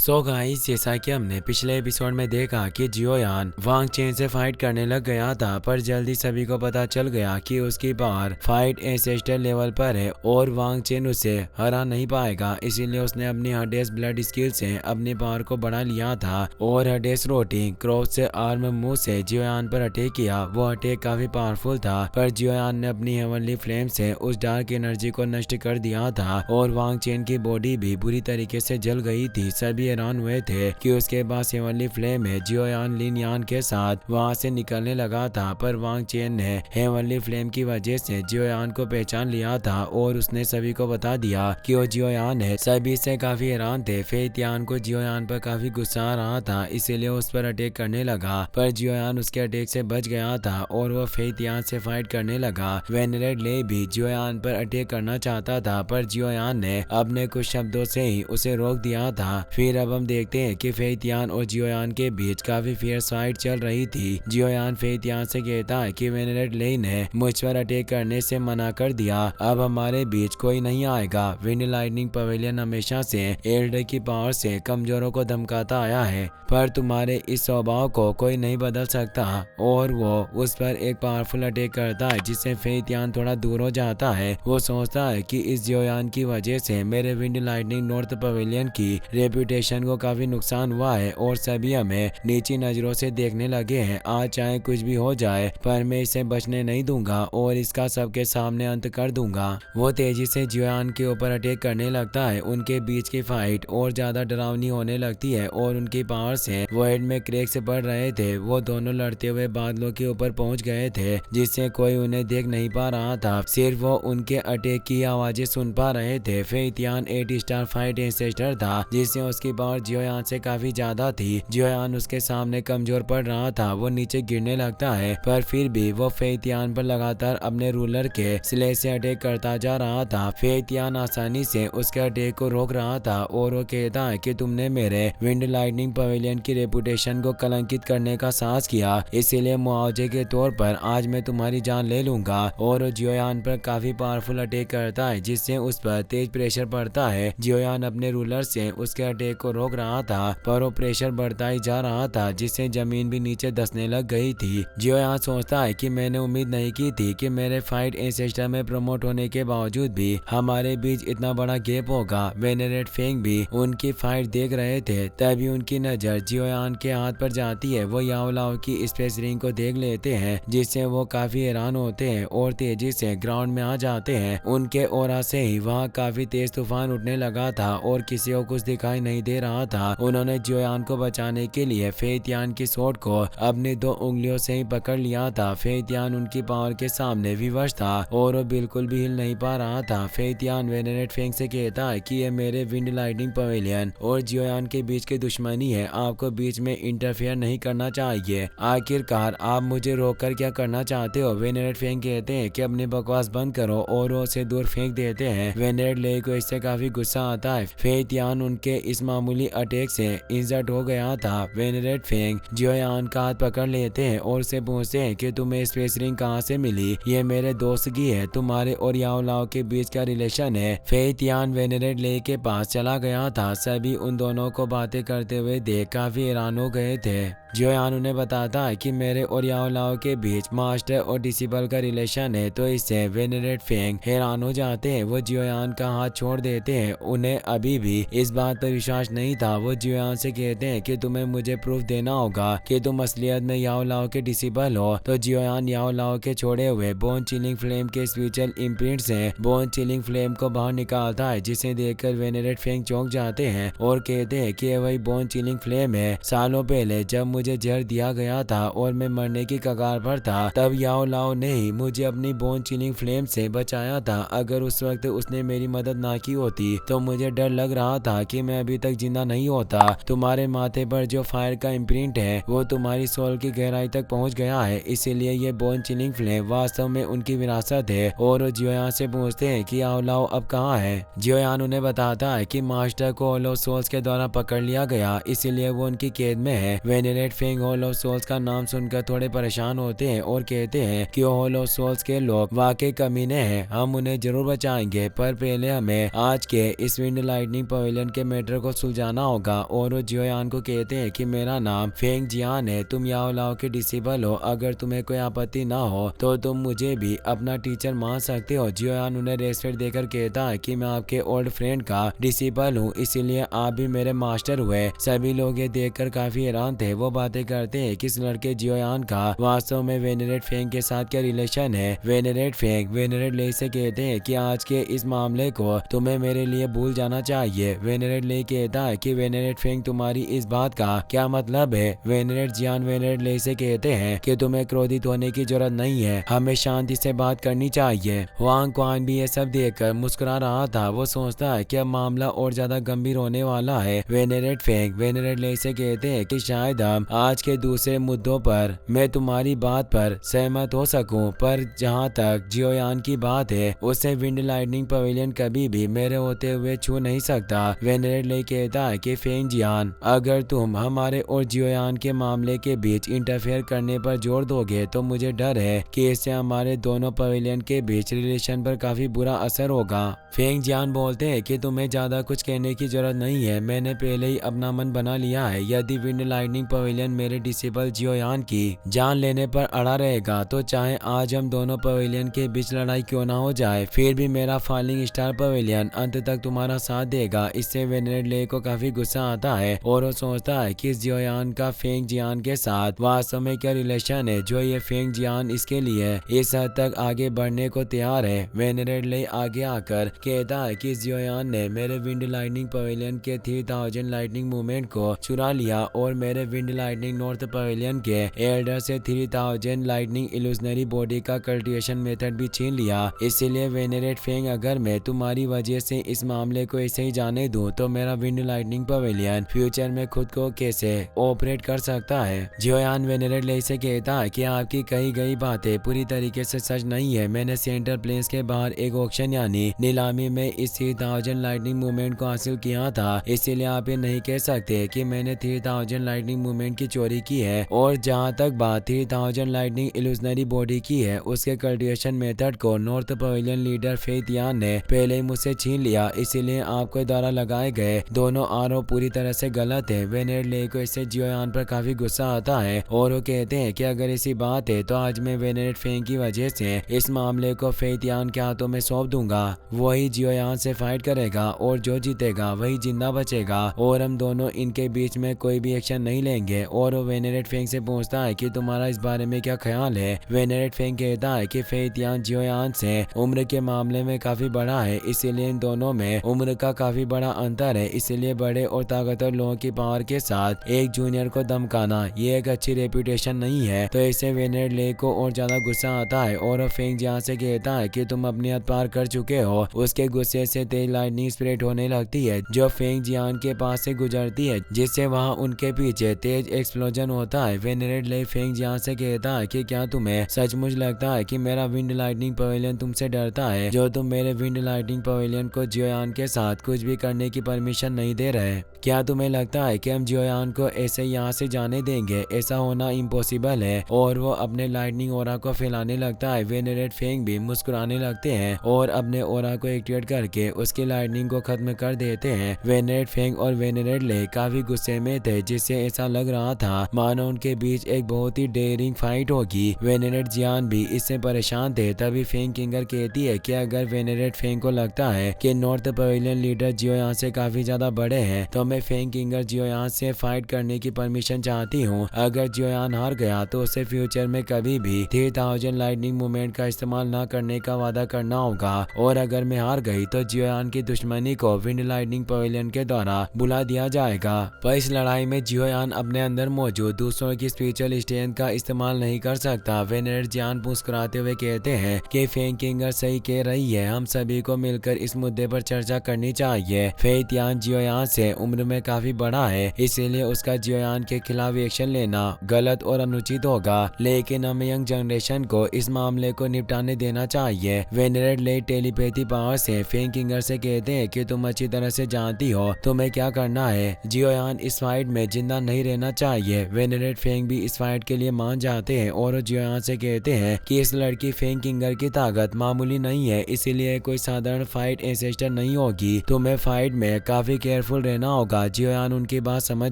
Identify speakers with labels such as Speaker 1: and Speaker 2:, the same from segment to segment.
Speaker 1: So guys, जैसा कि हमने पिछले एपिसोड में देखा कि जियोयान वांग चेन से फाइट करने लग गया था, पर जल्दी सभी को पता चल गया कि उसकी पावर फाइट एंसेस्टर लेवल पर है और वांग चेन उसे हरा नहीं पाएगा। इसीलिए उसने अपनी हडेस ब्लड स्किल से अपनी पावर को बढ़ा लिया था और हडेस रोटी क्रॉस से आर्म मूव से जियोयान पर अटैक किया। वो अटैक काफी पावरफुल था, पर जियोयान ने अपनी हेवनली फ्लेम से उस डार्क एनर्जी को नष्ट कर दिया था और वांग चेन की बॉडी भी बुरी तरीके से जल गई थी। सभी हैरान हुए थे कि उसके पास हेवनली फ्लेम है। जियोयान लिन यान के साथ वहां से निकलने लगा था, पर वांग चेन ने हेवनली फ्लेम की वजह से जियोयान को पहचान लिया था और उसने सभी को बता दिया कि वो जियोयान है। सभी से काफी हैरान थे। फेट यान को जियोयान पर काफी गुस्सा आ रहा था, इसीलिए उस पर अटैक करने लगा, पर जियोयान उसके अटैक से बच गया था और वो फेट यान से फाइट करने लगा। वेनरेड ले भी जियोयान पर अटैक करना चाहता था, पर जियोयान ने अपने कुछ शब्दों से ही उसे रोक दिया था। फिर अब हम देखते हैं कि फेतियान और जियोयान के बीच काफी फियर्स फाइट चल रही थी। जियोयान फेतियान से कहता है कि वेनरेड ले ने मुझ पर अटैक करने से मना कर दिया, अब हमारे बीच कोई नहीं आएगा। विंड लाइटनिंग पवेलियन हमेशा से एल्डर की पावर से कमजोरों को धमकाता आया है, पर तुम्हारे इस स्वभाव को कोई नहीं बदल सकता। और वो उस पर एक पावरफुल अटैक करता है, जिससे फेतियान थोड़ा दूर हो जाता है। वो सोचता है कि इस जियोयान की वजह से मेरे विंड लाइटनिंग नॉर्थ पवेलियन की रेपुटेशन को काफी नुकसान हुआ है और सभी हमें नीची नजरों से देखने लगे हैं। आज चाहे कुछ भी हो जाए, पर मैं इसे बचने नहीं दूंगा और इसका सबके सामने अंत कर दूंगा। वो तेजी से जियोयान के ऊपर अटैक करने लगता है। उनके बीच की फाइट और ज्यादा डरावनी होने लगती है और उनकी पावर से वो हेड में क्रैक से बढ़ रहे थे। वो दोनों लड़ते हुए बादलों के ऊपर पहुंच गए थे, जिससे कोई उन्हें देख नहीं पा रहा था, सिर्फ वो उनके अटैक की आवाजें सुन पा रहे थे। फेतियान 8 स्टार फाइट एंसेस्टर था, जिससे उसकी पावर जियोयान से काफी ज्यादा थी। जियोयान उसके सामने कमजोर पड़ रहा था, वो नीचे गिरने लगता है, पर फिर भी वो फेतियान पर लगातार अपने रूलर के स्लेश से अटैक करता जा रहा था। फेतियान आसानी से उसके अटैक को रोक रहा था और वो कहता है कि तुमने मेरे विंड लाइटनिंग पवेलियन की रेपुटेशन को कलंकित करने का साहस किया, इसीलिए मुआवजे के तौर पर आज मैं तुम्हारी जान ले लूंगा। और जियोयान पर काफी पावरफुल अटैक करता है, जिससे उस पर तेज प्रेशर पड़ता है। जियोयान अपने रूलर से उसके अटैक को रोक रहा था, पर वो प्रेशर बढ़ता ही जा रहा था, जिससे जमीन भी नीचे धंसने लग गई थी। जियोयान सोचता है कि मैंने उम्मीद नहीं की थी कि मेरे फाइट एंसेस्टर में प्रमोट होने के बावजूद भी हमारे बीच इतना बड़ा गैप होगा। वेनरेड फेंग भी उनकी फाइट देख रहे थे, तभी उनकी नजर जियोयान के हाथ पर जाती है। वो याओ लाओ की स्पेस रिंग को देख लेते हैं, जिससे वो काफी हैरान होते हैं और तेजी से ग्राउंड में आ जाते हैं। उनके ओरा से ही वहाँ काफी तेज तूफान उठने लगा था और किसी को कुछ दिखाई नहीं दे रहा था। उन्होंने जियोयान को बचाने के लिए फेतियान की शॉट को अपनी 2 उंगलियों से ही पकड़ लिया था। फेतियान उनकी पावर के सामने विवश था और वो बिल्कुल भी हिल नहीं पा रहा था। फेतियान वेनरेड फेंग से कहता है कि ये मेरे विंड लाइटनिंग पवेलियन और जियोयान के बीच की दुश्मनी है, आपको बीच में इंटरफेयर नहीं करना चाहिए। आखिरकार आप मुझे रोककर क्या करना चाहते हो? वेनरेड फेंग कहते हैं कि अपनी बकवास बंद करो और वो उसे दूर फेंक देते हैं। वेनरेड ले को इससे काफी गुस्सा आता है। फेतियान उनके इस मामूली अटैक से इंजर्ड हो गया था। वेनरेड फेंग जियोयान का हाथ पकड़ लेते हैं और उसे पूछते हैं कि तुम्हें स्पेस रिंग कहाँ से मिली? ये मेरे दोस्त की है, तुम्हारे और याओ लाओ के बीच का रिलेशन है। फेतियान वेनरेड ले के पास चला गया था। सभी उन दोनों को बातें करते हुए देख काफी हैरान हो गए थे। जियोयान उन्हें बताता है कि मेरे और याओ लाओ के बीच मास्टर और डिसिबल का रिलेशन है, तो इससे वेनरेड फेंग हैरान हो जाते हैं। वो जियोयान का हाथ छोड़ देते हैं। उन्हें अभी भी इस बात पर विश्वास नहीं था। वो जियोयान से कहते हैं कि तुम्हें मुझे प्रूफ देना होगा कि तुम असलियत में याओ लाओ के डिसिबल हो। तो जियोयान याओ लाओ के छोड़े हुए बोन चिलिंग फ्लेम के स्पिरिचुअल इम्प्रिंट से बोन चिलिंग फ्लेम को बाहर निकालता है, जिसे देखकर वेनरेड फेंग चौंक जाते हैं और कहते हैं कि वही बोन चिलिंग फ्लेम है। सालों पहले जब मुझे जहर दिया गया था और मैं मरने की कगार पर था, तब याओ लाओ ने ही मुझे अपनी बोन चिलिंग फ्लेम से बचाया था। अगर उस वक्त उसने मेरी मदद ना की होती तो मुझे डर लग रहा था कि मैं अभी तक जिंदा नहीं होता। तुम्हारे माथे पर जो फायर का इम्प्रिंट है वो तुम्हारी सोल की गहराई तक पहुंच गया है, इसीलिए ये बोन चिलिंग फ्लेम वास्तव में उनकी विरासत है। और जियोयान से पूछते हैं कि याओ लाओ अब कहाँ है? जियोयान उन्हें बताता है कि मास्टर को होलो सोल्स के द्वारा पकड़ लिया गया, इसीलिए वो उनकी कैद में है। वेनरेड फेंग हॉल ऑफ सोल्स का नाम सुनकर थोड़े परेशान होते हैं और कहते हैं कि हॉल ऑफ सोल्स के लोग वाकई कमीने हैं, हम उन्हें जरूर बचाएंगे, पर पहले हमें आज के इस विंड लाइटनिंग पवेलियन के मैटर को सुलझाना होगा। और वो जियोयान को कहते हैं कि मेरा नाम फेंग जियान है, तुम याओ लाओ के डिसिबल हो, अगर तुम्हें कोई आपत्ति ना हो तो तुम मुझे भी अपना टीचर मान सकते हो। जियोयान उन्हें रेस्पेक्ट देकर कहता है कि मैं आपके ओल्ड फ्रेंड का डिसिबल हूँ, इसीलिए आप भी मेरे मास्टर हुए। सभी लोग ये देखकर काफी हैरान थे। वो बातें करते हैं कि इस लड़के जियोयान का वास्तव में वेनेरेट फेंग के साथ क्या रिलेशन है। वेनेरेट फेंग वेनेरेट ले से कहते हैं कि आज के इस मामले को तुम्हें मेरे लिए भूल जाना चाहिए। वेनेरेट ले कहता है कि वेनेरेट फेंग तुम्हारी इस बात का क्या मतलब है। वेनेरेट जियान वेनेरेट ले से कहते हैं कि तुम्हें क्रोधित होने की जरूरत नहीं है, हमें शांति से बात करनी चाहिए। वांग क्वान भी ये सब देखकर मुस्कुरा रहा था। वो सोचता है कि अब मामला और ज्यादा गंभीर होने वाला है। वेनेरेट फेंग वेनेरेट ले से कहते हैं कि शायद हम आज के दूसरे मुद्दों पर मैं तुम्हारी बात पर सहमत हो सकूं, पर जहां तक जियोयान की बात है उसे विंड लाइटनिंग पवेलियन कभी भी मेरे होते हुए छू नहीं सकता। वेनेरेट ले कहता है कि फेंग जियान, अगर तुम हमारे और जियोयान के मामले के बीच इंटरफेयर करने पर जोर दोगे तो मुझे डर है कि इससे हमारे दोनों पवेलियन के बीच रिलेशन पर काफी बुरा असर होगा। फेंग जियान बोलते हैं कि तुम्हें ज्यादा कुछ कहने की जरूरत नहीं है, मैंने पहले ही अपना मन बना लिया है। यदि विंड लाइटनिंग पवेलियन मेरे डिसेबल जियोयान की जान लेने पर अड़ा रहेगा तो चाहे आज हम दोनों पवेलियन के बीच लड़ाई क्यों ना हो जाए, फिर भी मेरा फॉलिंग स्टार पवेलियन अंत तक तुम्हारा साथ देगा। इससे वेनेरेट ले को काफी गुस्सा आता है और वो सोचता है कि जियोयान का फेंग जियान के साथ वास्तव में क्या रिलेशन है जो ये फेंग जियान इसके लिए इस हद तक आगे बढ़ने को तैयार है। वेनेरेट ले आगे आकर कहता है कि जियोयान ने मेरे विंड लाइटनिंग पवेलियन के 3000 लाइटनिंग मूवमेंट को चुरा लिया और मेरे विंड लाइटनिंग नॉर्थ पवेलियन के एल्डर से 3000 लाइटनिंग इल्यूजनरी बॉडी का कल्टिवेशन मेथड भी छीन लिया। इसीलिए वेनेरेट फेंग, अगर मैं तुम्हारी वजह से इस मामले को ऐसे ही जाने दूं तो मेरा विंड लाइटनिंग पवेलियन फ्यूचर में खुद को कैसे ऑपरेट कर सकता है। जियोयान वेनेरेट ले से कहता है कि आपकी कही गई बातें पूरी तरीके से सच नहीं है। मैंने सेंटर प्लेन्स के बाहर एक ऑक्शन यानी नीलामी में इस 3000 लाइटनिंग मूवमेंट को हासिल किया था, इसीलिए आप ये नहीं कह सकते कि मैंने 3000 लाइटनिंग मूवमेंट की चोरी की है। और जहाँ तक बात 3000 लाइटनिंग इल्यूजनरी बॉडी की है, उसके कल्टिवेशन मेथड को नॉर्थ पवेलियन लीडर फेतियान ने पहले ही मुझसे छीन लिया, इसीलिए आपके द्वारा लगाए गए दोनों आरोप पूरी तरह से गलत है। वेनेरेट ले को इससे जियोयान पर काफी गुस्सा आता है और वो कहते हैं कि अगर ऐसी बात है तो आज मैं वेनेरेट फेंग की वजह से इस मामले को फेतियान के हाथों में सौंप दूंगा। वही जियोयान से फाइट करेगा और जो जीतेगा वही जिंदा बचेगा और हम दोनों इनके बीच में कोई भी एक्शन नहीं लेंगे। और वो वेनेरेट फेंग से पूछता है कि तुम्हारा इस बारे में क्या ख्याल है। वेनेरेट फेंग कहता है कि फेतियान जियोयान से उम्र के मामले में काफी बड़ा है, इसीलिए इन दोनों में उम्र का काफी बड़ा अंतर है, इसीलिए बड़े और ताकतवर लोगों की पावर के साथ एक जूनियर को धमकाना ये एक अच्छी रेपुटेशन नहीं है। तो इससे वेनेरेट ले को और ज्यादा गुस्सा आता है और फेंग जियान से कहता है कि तुम अपनी हद पार कर चुके हो। उसके गुस्से से तेज लाइटनिंग स्प्रेड होने लगती है जो फेंग जियान के पास से गुजरती है, जिससे वहां उनके पीछे तेज एक्सप्लोजन होता है। वेनेरेट ले फेंग जियान से कहता है कि क्या तुम्हें सचमुच लगता है कि मेरा विंड लाइटनिंग पवेलियन तुमसे डरता है, जो तुम मेरे विंड लाइटनिंग पवेलियन को जियोयान के साथ कुछ भी करने की परमिशन नहीं दे रहे। क्या तुम्हें लगता है कि हम जियोयान को ऐसे यहाँ से जाने देंगे? ऐसा होना इम्पॉसिबल है। और वो अपने लाइटनिंग ओरा को फैलाने लगता है। वेनेरेट फेंग भी मुस्कुराने लगते हैं और अपने ओरा को एक्टिवेट करके उसकी लाइटनिंग को खत्म कर देते हैं। वेनेरेट फेंग और वेनेरेट ले काफी गुस्से में थे, जिससे ऐसा लग रहा था मानो उनके बीच एक बहुत ही डेयरिंग फाइट होगी। वेनेरेट जियान भी इससे परेशान थे। तभी फेंग किंगर कहती है कि अगर वेनेरेट फेंग को लगता है कि नॉर्थ पवेलियन लीडर जियोयान से काफी ज्यादा बड़े हैं तो मैं फेंग किंगर जियोयान से फाइट करने की परमिशन चाहती हूँ। अगर जियोयान हार गया तो उसे फ्यूचर में कभी भी 3000 लाइटनिंग मूवमेंट का इस्तेमाल न करने का वादा करना होगा, और अगर मैं हार गई तो जियोयान की दुश्मनी को विंड लाइटनिंग पवेलियन के द्वारा बुला दिया जाएगा। पर इस लड़ाई में जियोयान अपने अंदर मौजूद दूसरों की स्पिरिचुअल स्ट्रेंथ का इस्तेमाल नहीं कर सकता। वेनेरेट जियान मुस्कुराते हुए कहते हैं कि फेंग किंगर सही कह रही है, हम सभी को मिलकर इस मुद्दे पर चर्चा करनी चाहिए। फेतियान जियोयान से उम्र में काफी बड़ा है, इसीलिए उसका जियोयान के खिलाफ एक्शन लेना गलत और अनुचित होगा, लेकिन हमें यंग जनरेशन को इस मामले को निपटाने देना चाहिए। वेनेरेट ले टेलीपैथी पावर से फेंग किंगर से कहते हैं कि तुम अच्छी तरह से जानती हो तुम्हें क्या करना है। जियोयान इस फाइट में जिंदा नहीं रहना चाहिए। वेनरेट फेंग भी इस फाइट के लिए मान जाते हैं और जियोयान से कहते हैं कि इस लड़की फेंग किंगर की ताकत मामूली नहीं है, इसीलिए कोई साधारण फाइट एंसेस्टर नहीं होगी। तुम्हें फाइट में काफी केयरफुल रहना होगा। जियोयान उनकी बात समझ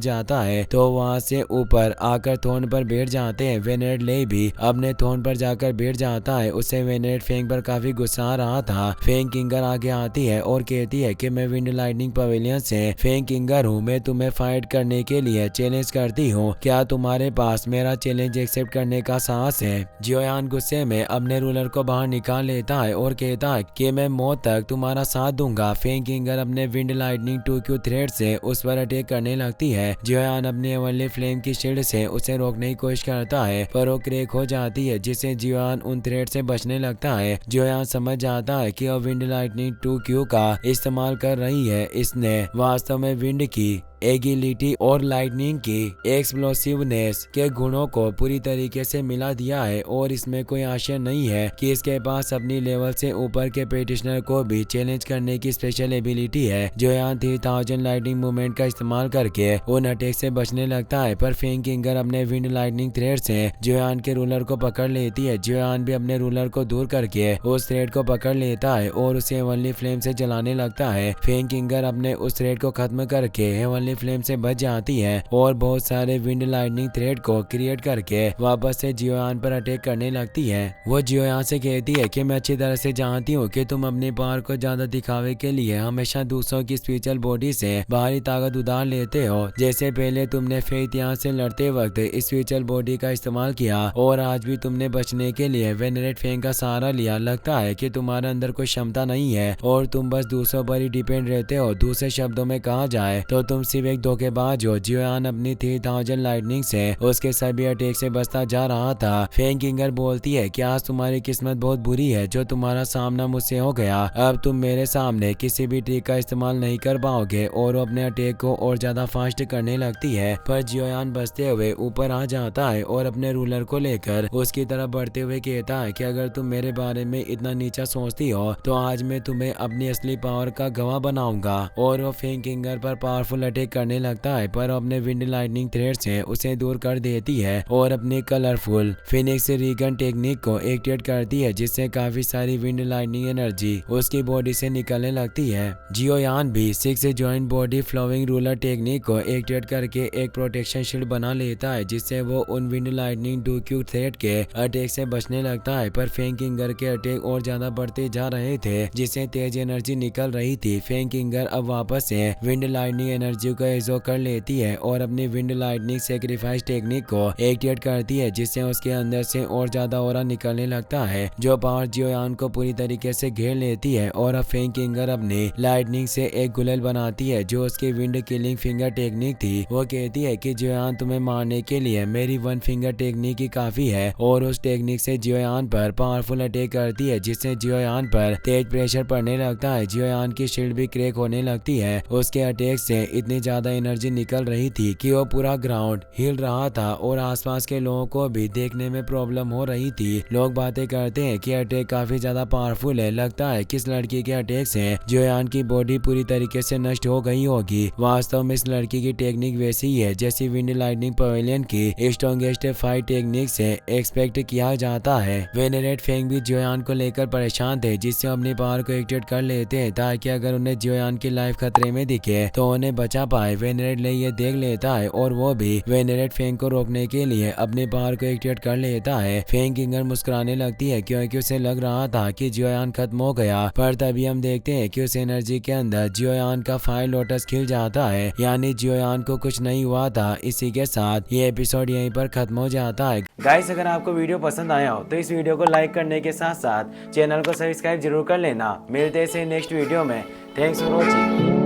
Speaker 1: जाता है तो वहाँ से ऊपर आकर थ्रोन पर बैठ जाते हैं। वेनरेट ले भी अपने थ्रोन पर जाकर बैठ जाता है। उससे वेनरेट फेंग पर काफी गुस्सा आ रहा था। फेंग किंगर आगे आती है और कहती है कि मैं विंड लाइटनिंग पवेलियन से फेंग किंगर हूँ, मैं तुम्हें फाइट करने के लिए चैलेंज करती हूँ, क्या तुम्हारे पास मेरा चैलेंज एक्सेप्ट करने का साहस है? जियोयान गुस्से में अपने रूलर को बाहर निकाल लेता है और कहता है कि मैं मौत तक तुम्हारा साथ दूंगा। फेंग किंगर अपने विंड लाइटनिंग 2Q थ्रेड से उस पर अटैक करने लगती है। जियोयान अपने एवरली फ्लेम की शील्ड से उसे रोकने की कोशिश करता है पर वो क्रैक हो जाती है, जिससे जियोयान उन थ्रेड से बचने लगता है। जियोयान समझ जाता है कि वह विंड लाइटनिंग 2Q का इस्तेमाल कर रही है। इसने वास्तव में विंड की एगिलिटी और लाइटनिंग की एक्सप्लोसिवनेस के गुणों को पूरी तरीके से मिला दिया है और इसमें कोई आशय नहीं है कि इसके पास अपनी लेवल से ऊपर के पेटिशनर को भी चैलेंज करने की स्पेशल एबिलिटी है। जियोयान 3000 लाइटनिंग मूवमेंट का इस्तेमाल करके उन अटैक से बचने लगता है पर फेंग किंगर अपने विंड लाइटनिंग थ्रेड से जियोयान के रूलर को पकड़ लेती है। जियोयान भी अपने रूलर को दूर करके उस थ्रेड को पकड़ लेता है और उसे हेवनली फ्लेम से जलाने लगता है। फेंग किंगर अपने उस थ्रेड को खत्म करके हेवनली फ्लेम से बच जाती है और बहुत सारे विंड लाइटनिंग थ्रेड को क्रिएट करके वापस से जियोयान पर अटैक करने लगती है। वो जियोयान से कहती है कि मैं अच्छी तरह से जानती हूँ कि तुम अपनी पावर को ज्यादा दिखावे के लिए हमेशा दूसरों की स्पिरिचुअल बॉडी से बाहरी ताकत उधार लेते हो। जैसे पहले तुमने फेथियान से लड़ते वक्त स्पिरिचुअल बॉडी का इस्तेमाल किया और आज भी तुमने बचने के लिए वेनरेट फेंग का सहारा लिया। लगता है कि तुम्हारे अंदर कोई क्षमता नहीं है और तुम बस दूसरों पर ही डिपेंड रहते हो। दूसरे शब्दों में कहा जाए तो तुम सिर्फ एक धोखेबाज हो। जियोयान अपनी 3000 लाइटनिंग से उसके सभी अटैक से बचता जा रहा था। फेंग किंगर बोलती है कि आज तुम्हारी किस्मत बहुत बुरी है जो तुम्हारा सामना मुझसे हो गया। अब तुम मेरे सामने किसी भी ट्रिक का इस्तेमाल नहीं कर पाओगे और वो अपने अटैक को और ज्यादा फास्ट करने लगती है। पर जियोयान बचते हुए ऊपर आ जाता है और अपने रूलर को लेकर उसकी तरफ बढ़ते हुए कहता है कि अगर तुम मेरे बारे में इतना नीचा सोचती हो तो आज मैं तुम्हें अपनी असली पावर का गवाह बनाऊंगा। और वो फेंग किंगर पर पावरफुल अटैक करने लगता है पर अपने विंड लाइटनिंग थ्रेड से उसे दूर कर देती है और अपनी कलरफुल फिनिक्स रीगन टेक्निक को एक्टिवेट करती है, जिससे काफी सारी विंड लाइटनिंग एनर्जी उसकी बॉडी से निकलने लगती है। जियोयान भी 6 joint body flowing ruler technique को एक्टिवेट करके एक प्रोटेक्शन शील्ड बना लेता है, जिससे वो उन विंड लाइटनिंग 2Q थ्रेड के अटैक से बचने लगता है। पर फेंग किंगर के अटैक और ज्यादा बढ़ते जा रहे थे, जिससे तेज एनर्जी निकल रही थी। फेंग किंगर अब वापस से विंड लाइटनिंग एनर्जी को एब्जॉर्ब कर लेती है और अपनी विंड लाइटनिंग सैक्रिफाइस टेक्निक को एक्टिवेट करती है, जिससे उसके अंदर से और ज्यादा ऑरा निकलने लगता है जो पावर जियोयान को पूरी तरीके से घेर लेती है। और अब फेंग किंगर अपनी लाइटनिंग से एक गुलेल बनाती है जो उसकी विंड किलिंग फिंगर टेक्निक थी। वो कहती है कि जियोयान तुम्हें मारने के लिए मेरी 1 फिंगर टेक्निक ही काफी है और उस टेक्निक से जियोयान पर पावरफुल अटैक करती है, जिससे जियोयान पर तेज प्रेशर पड़ने लगता है। जियोयान की शील्ड भी क्रैक होने लगती है। उसके अटैक से इतनी ज्यादा एनर्जी निकल रही थी कि वो पूरा ग्राउंड हिल रहा था और आसपास के लोगों को भी देखने में प्रॉब्लम हो रही थी। लोग बातें करते हैं कि अटैक काफी ज्यादा पावरफुल है। लगता है कि इस लड़की के अटैक से जियोयान की बॉडी पूरी तरीके से नष्ट हो गई होगी। वास्तव में इस लड़की की टेक्निक वैसी ही है जैसी विंड लाइटनिंग पवेलियन की स्ट्रॉन्गेस्ट फाइट टेक्निक से एक्सपेक्ट किया जाता है। वेनरेट फेंग भी जियोयान को लेकर परेशान थे, जिससे अपनी पावर को एक्टिवेट कर लेते हैं ताकि अगर उन्हें जियोयान की लाइफ खतरे में दिखे तो उन्हें बचा पाए। वेनरेट ले ये देख लेता है और वो भी वेनरेट फेंग को रोकने के लिए अपनी पावर को एक्टिवेट कर लेता है। फेंग किंगर मुस्कुराने लगती है क्योंकि उसे लग रहा था कि जियोयान खत्म हो गया, पर तभी हम देखते हैं कि उस एनर्जी के अंदर जियोयान का फायर लोटस खिल जाता है, यानी जियोयान को कुछ नहीं हुआ था। इसी के साथ ये एपिसोड यहीं पर खत्म हो जाता है। गाइस, अगर आपको वीडियो पसंद आया हो तो इस वीडियो को लाइक करने के साथ साथ चैनल को सब्सक्राइब जरूर कर लेना। मिलते हैं नेक्स्ट वीडियो में। Thanks for watching.